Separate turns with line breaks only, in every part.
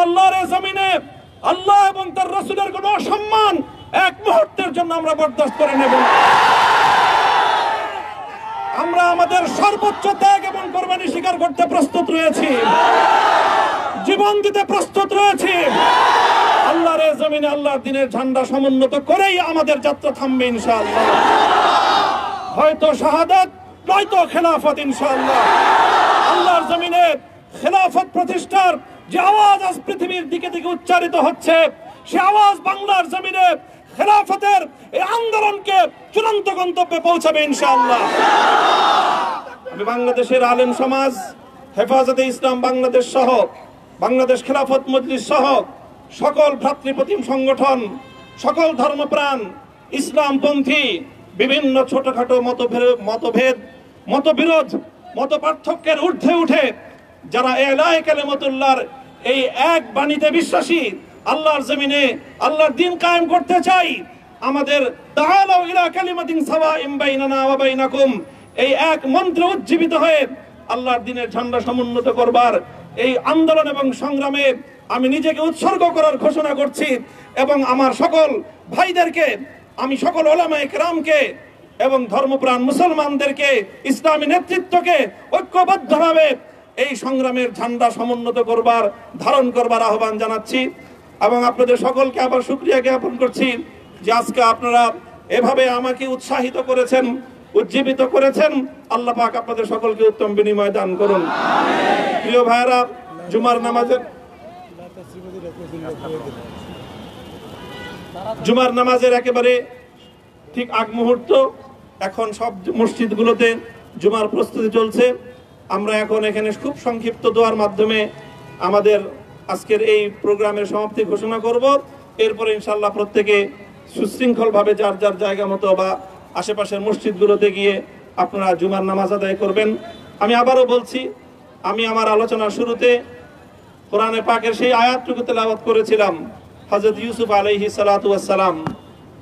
আল্লাহর জমিনে আল্লাহ এবং তার রাসূলের কোনো অসম্মান এক মুহূর্তের জন্য আমরা বরদাস্ত করে নেব না। আমরা আমাদের সর্বোচ্চ ত্যাগ এবং কোরবানি স্বীকার করতে প্রস্তুত রয়েছি, জীবন দিতে প্রস্তুত রয়েছি। আল্লাহর জমিনে আল্লাহর দ্বীনের ঝান্ডা সমুন্নত করেই আমাদের যাত্রা থামবে ইনশাআল্লাহ। হয়তো শাহাদাত, নয়তো খেলাফত ইনশাআল্লাহ। আল্লাহর জমিনে খেলাফত প্রতিষ্ঠার যে আওয়াজ আজ পৃথিবীর দিকে দিকে উচ্চারিত হচ্ছে, সে আওয়াজ বাংলার জমিনে খেলাফতের এই আন্দোলনকে চূড়ান্ত গন্তব্যে পৌঁছাবে ইনশাআল্লাহ। আমি বাংলাদেশের আলেম সমাজ, হেফাজতে ইসলাম বাংলাদেশ সহ বাংলাদেশ খেলাফত মজলিস সহ সকল ভ্রাতৃপ্রতিম সংগঠন, সকল ধর্মপ্রাণ, ইসলামপন্থী বিভিন্ন ছোটখাটো মতভেদ, মতবিরোধ, মত পার্থক্যের ঊর্ধ্বে উঠে যারা এলায়ে কালিমাতুল্লাহর এই এক বাণীতে বিশ্বাসী, আল্লাহর জমিনে আল্লাহর দ্বীন কায়েম করতে চাই, আমাদের তাআলাউ ইলা কালিমাতিন সাওয়াইন বাইনানা ওয়া বাইনাকুম এই এক মন্ত্রে উজ্জীবিত হয়ে আল্লাহর দ্বীনের ঝান্ডা সমুন্নত করবার এই আন্দোলন এবং সংগ্রামে আমি নিজেকে উৎসর্গ করার ঘোষণা করছি। এবং আমার সকল ভাইদেরকে, আমি সকল উলামায়ে কেরামকে এবং ধর্মপ্রাণ মুসলমানদেরকে, ইসলামী নেতৃত্বকে ঐক্যবদ্ধভাবে এই সংগ্রামের ঝান্ডা সমুন্নত করবার, ধারণ করবার আহ্বান জানাচ্ছি। এবং আপনাদের সকলকে আবার শুকরিয়া জ্ঞাপন করছি যে আজকে আপনারা এভাবে আমাকে উৎসাহিত করেছেন, উজ্জীবিত করেছেন। আল্লাহ পাক আপনাদের সকলকে উত্তম বিনিময় দান করুন। প্রিয় ভাইরা, জুমার নামাজের একেবারে ঠিক আগ মুহূর্ত। এখন সব মসজিদগুলোতে জুমার প্রস্তুতি চলছে। আমরা এখন এখানে খুব সংক্ষিপ্ত দোয়ার মাধ্যমে আমাদের আজকের এই প্রোগ্রামের সমাপ্তি ঘোষণা করব। এরপরে ইনশাআল্লাহ প্রত্যেকে সুশৃঙ্খলভাবে যার যার জায়গা মতো বা আশেপাশের মসজিদগুলোতে গিয়ে আপনারা জুমার নামাজ আদায় করবেন। আমি আবারও বলছি, আমি আমার আলোচনার শুরুতে কোরআনে পাকের সেই আয়াতটুকু তেলাওয়াত করেছিলাম, হযরত ইউসুফ আলাইহিস সালাতু ওয়াস সালাম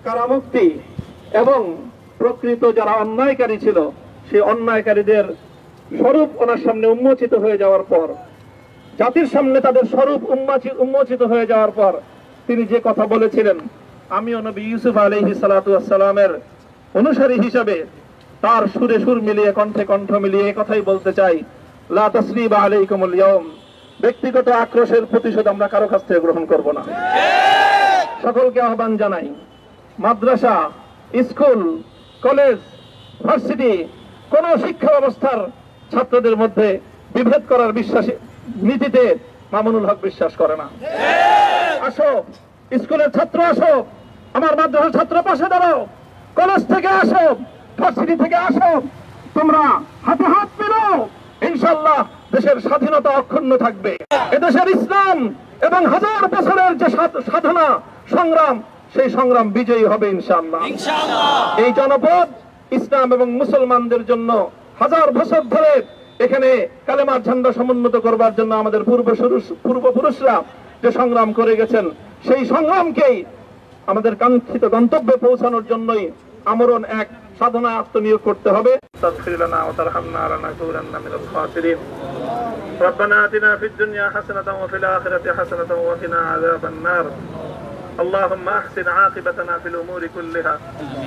কারামুক্তি এবং প্রকৃত যারা অন্যায়কারী ছিল সেই অন্যায়কারীদের স্বরূপ ওনার সামনে উন্মোচিত হয়ে যাওয়ার পর, জাতির সামনে তাদের স্বরূপ উন্মোচিত হয়ে যাওয়ার পর তিনি যে কথা বলেছিলেন, আমিও নবী ইউসুফ আলাইহিস সালাতু ওয়াস সালামের অনুসারী হিসাবে তার সুরে সুর মিলিয়ে, কণ্ঠে কণ্ঠ মিলিয়ে কথাই বলতে চাই, লা তাসরিবা আলাইকুমুল ইয়াউম। ব্যক্তিগত আক্রোশের প্রতিশোধ আমরা কারো কাছ থেকে গ্রহণ করব না। সকলকে আহ্বান জানাই, মাদ্রাসা, স্কুল, কলেজ, ভার্সিটি কোন শিক্ষা ব্যবস্থার ছাত্রদের মধ্যে বিভেদ করার নীতিতে মামুনুল হক বিশ্বাস করে না। আসো, স্কুলের ছাত্র আসো, আমার মাদ্রাসার ছাত্র পাশে দাঁড়াও, কলেজ থেকে আসো, ভার্সিটি থেকে আসো, তোমরা হাতে হাত মিলাও, ইনশাআল্লাহ দেশের স্বাধীনতা অক্ষুণ্ণ থাকবে। এদেশের ইসলাম এবং হাজার বছরের যে সাধনা সংগ্রাম, সেই সংগ্রাম বিজয়ী হবে ইনশাআল্লাহ। এই জনপদ ইসলাম এবং মুসলমানদের জন্য হাজার বছর ধরে এখানে কালেমার ঝান্ডা সমুন্নত করবার জন্য আমাদের পূর্বপুরুষরা যে সংগ্রাম করে গেছেন, সেই সংগ্রামকেই আমাদের কাঙ্ক্ষিত গন্তব্যে পৌঁছানোর জন্যই আমরণ এক সাধনা আত্মনিয়োগ করতে হবে। ربنا آتنا في الدنيا حسنة وفي الآخرة حسنة وقنا عذاب النار اللهم أحسن عاقبتنا في الأمور كلها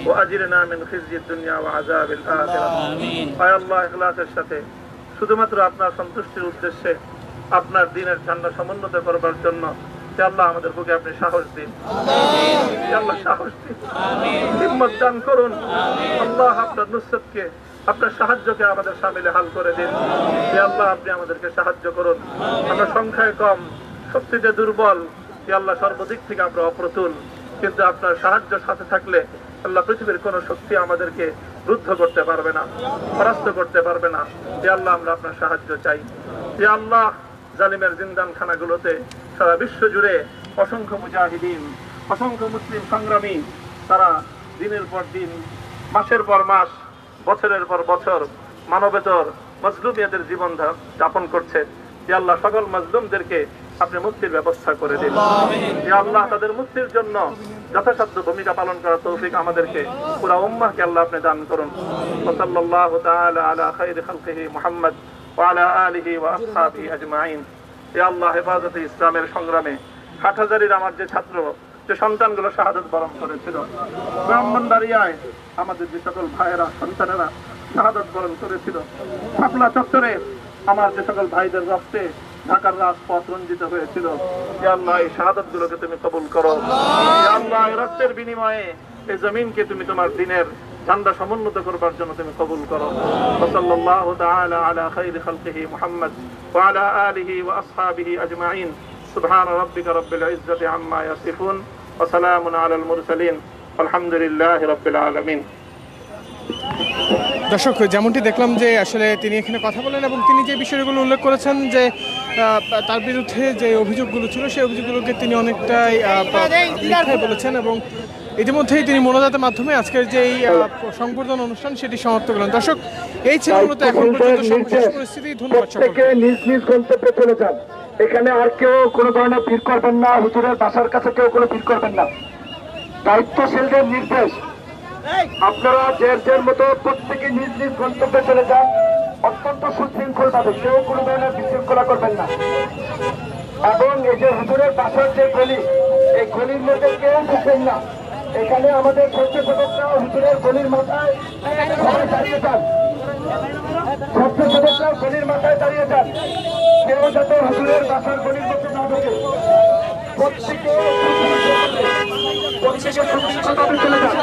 وأجرنا من خزي الدنيا وعذاب الآخرة آمين আয় আল্লাহ ইখলাসের সাথে শুধুমাত্র আপনার সন্তুষ্টির উদ্দেশ্যে আপনার দ্বীনের ঝান্ডা সমুন্নত করবার জন্য হে আল্লাহ আমাদের বুকে আপনি সাহস দিন, আমিন হে আল্লাহ সাহস দিন, আমিন হিম্মত দান করুন, আমিন আল্লাহ আপনার নুসরতকে, আপনার সাহায্যকে আমাদের শামিলে হাল করে দিন। হে আল্লাহ আপনি আমাদেরকে সাহায্য করুন। আমরা সংখ্যায় কম, শক্তিতে দুর্বল, হে আল্লাহ সর্বদিক থেকে আমরা অপ্রতুল, কিন্তু আপনার সাহায্য সাথে থাকলে আল্লাহ পৃথিবীর কোন শক্তি আমাদেরকে রুদ্ধ করতে পারবে না, পরাস্ত করতে পারবে না। হে আল্লাহ আমরা আপনার সাহায্য চাই। হে আল্লাহ জালিমের জিন্দানখানাগুলোতে সারা বিশ্ব জুড়ে অসংখ্য মুজাহিদিন, অসংখ্য মুসলিম সংগ্রামী তারা দিনের পর দিন, মাসের পর মাস, বছরের পর বছর মানবেতর মজলুমিয়াতের জীবন যাপন করছে। হে আল্লাহ সকল মজলুমদেরকে আপনি মুক্তির ব্যবস্থা করে দিন। হে আল্লাহ তাদের মুক্তির জন্য যথাসাধ্য ভূমিকা পালন করার তৌফিক আমাদেরকে, পুরা উম্মাহকে আল্লাহ আপনি দান করুন। সাল্লাল্লাহু তাআলা আলা খায়রি খালকিহি মুহাম্মদ ওয়া আলা আলিহি ওয়া আসহাবিহি আজমাইন। এ আল্লাহ হেফাজতে ইসলামের সংগ্রামে হাটহাজারীর আমার যে ছাত্র যে সন্তানগুলো শাহাদাত বরণ করেছিল, ব্রাহ্মণবাড়িয়ায় আমাদের যে সকল ভাইয়েরা সন্তানেরা শাহাদাত বরণ করেছিল, শাপলা চত্বরে আমার যে সকল ভাইদের রক্তে ঢাকার রাজপথ রঞ্জিত হয়েছিল, ইয়া আল্লাহ এই শাহাদাত গুলোকে তুমি কবুল করো। ইয়া আল্লাহ এই রক্তের বিনিময়ে এই জমিনকে তুমি তোমার দ্বীনের ঝান্ডা সমুন্নত করবার জন্য তুমি কবুল করো। সাল্লাল্লাহু তাআলা আলা খায়রি খালকিহি মুহাম্মদ ওয়া আলা আলিহি ওয়া আসহাবিহি আজমাইন। সুবহান রাব্বিকা রাব্বিল ইজ্জাতি আম্মা ইয়াসিফুন ওয়া সালামুন আলাল মুরসালিন আলহামদুলিল্লাহি রাব্বিল আলামিন।
দর্শক, যেমনটি দেখলাম যে আসলে তিনি এখানে কথা বলেন এবং তিনি যে বিষয়গুলো উল্লেখ করেছেন যে তার বিরুদ্ধে যে অভিযোগগুলো ছিল সেই অভিযোগগুলোকে তিনি অনেকটাই মিথ্যাই বলেছেন এবং ইতিমধ্যেই তিনি মোনাজাতের মাধ্যমে আজকের যে সংবর্ধনা অনুষ্ঠান সেটি সমাপ্ত করলেন। দর্শক, এই ছিল মূলত এখন পর্যন্ত সর্বশেষ পরিস্থিতি। ধন্যবাদ সকলকে।
নিজ নিজ গন্তব্যে চলে যান। এখানে আর কেউ কোনো ধরনের ভিড় করবেন না, হুজুরের বাসার কাছে কেউ কোনো ভিড় করবেন না। দায়িত্বশীলদের নির্দেশ, আপনারা যে মতো প্রত্যেকে নিজ নিজ গন্তব্যে চলে যান, অত্যন্ত সুশৃঙ্খল ভাবে, কেউ কোনো ধরনের বিশৃঙ্খলা করবেন না। এবং এই যে হুজুরের বাসার যে গলি, এই গলির মধ্যে কেউ ঢুকবেন না। এখানে আমাদের স্বেচ্ছাসেবকরা হুজুরের গলির মাথায় সবাই দাঁড়িয়ে যান, স্বেচ্ছাসেবকরা গলির মাথায় দাঁড়িয়ে যান, কেউ যাতে হুজুরের বাসার গলির মধ্যে না ঢোকে। প্রত্যেকে সুশৃঙ্খলভাবে চলে যান।